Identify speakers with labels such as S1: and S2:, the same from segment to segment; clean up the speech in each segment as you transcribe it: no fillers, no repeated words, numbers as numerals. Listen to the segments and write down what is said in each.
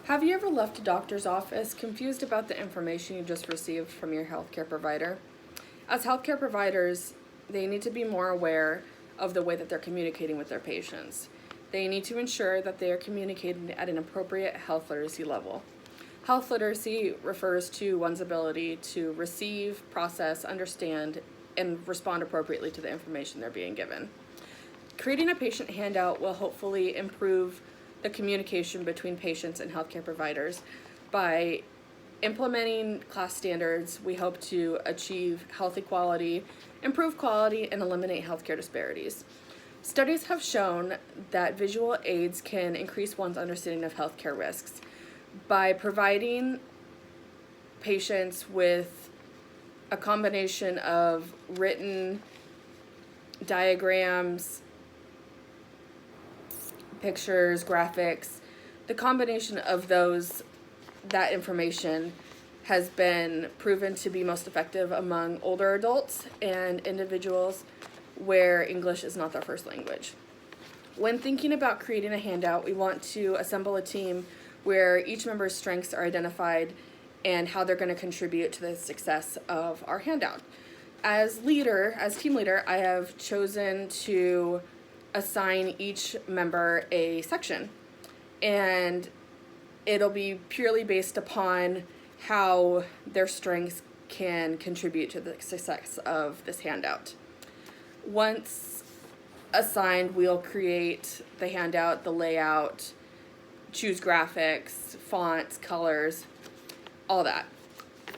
S1: Have you ever left a doctor's office confused about the information you just received from your healthcare provider? As healthcare providers, they need to be more aware of the way that they're communicating with their patients. They need to ensure that they are communicating at an appropriate health literacy level. Health literacy refers to one's ability to receive, process, understand, and respond appropriately to the information they're being given. Creating a patient handout will hopefully improve the communication between patients and healthcare providers. By implementing class standards, we hope to achieve health equality, improve quality, and eliminate healthcare disparities. Studies have shown that visual aids can increase one's understanding of healthcare risks. By providing patients with a combination of written diagrams, pictures, graphics, the combination of that information has been proven to be most effective among older adults and individuals where English is not their first language. When thinking about creating a handout, we want to assemble a team where each member's strengths are identified and how they're going to contribute to the success of our handout. As team leader, I have chosen to assign each member a section, and it'll be purely based upon how their strengths can contribute to the success of this handout. Once assigned, we'll create the handout, the layout, choose graphics, fonts, colors, all that.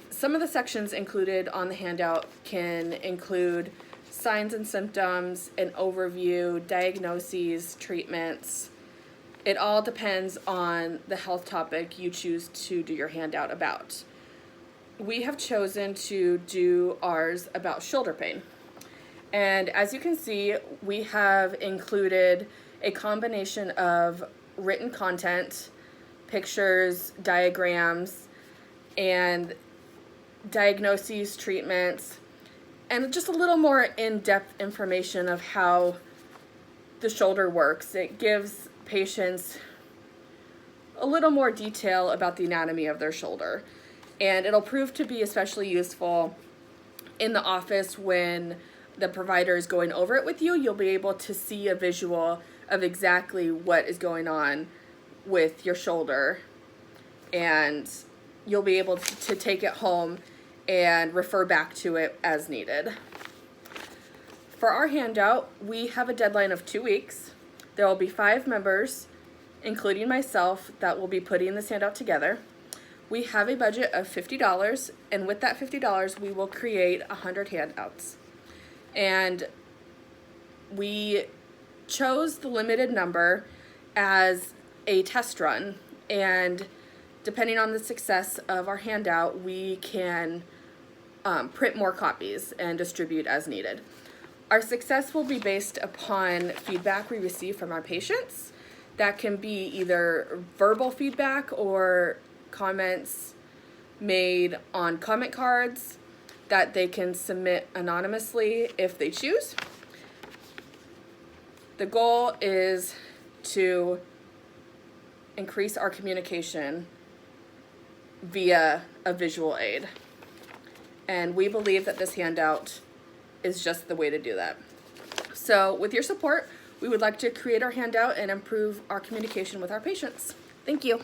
S1: Some of the sections included on the handout can include signs and symptoms, an overview, diagnoses, treatments. It all depends on the health topic you choose to do your handout about. We have chosen to do ours about shoulder pain. And as you can see, we have included a combination of written content, pictures, diagrams, and diagnoses, treatments, and just a little more in-depth information of how the shoulder works. It gives patients a little more detail about the anatomy of their shoulder. And it'll prove to be especially useful in the office when the provider is going over it with you. You'll be able to see a visual of exactly what is going on with your shoulder, and you'll be able to take it home and refer back to it as needed. For our handout, we have a deadline of 2 weeks. There will be 5 members, including myself, that will be putting this handout together. We have a budget of $50, and with that $50, we will create 100 handouts. And we chose the limited number as a test run, and depending on the success of our handout, we can print more copies and distribute as needed. Our success will be based upon feedback we receive from our patients. That can be either verbal feedback or comments made on comment cards that they can submit anonymously if they choose. The goal is to increase our communication via a visual aid. And we believe that this handout is just the way to do that. So with your support, we would like to create our handout and improve our communication with our patients. Thank you.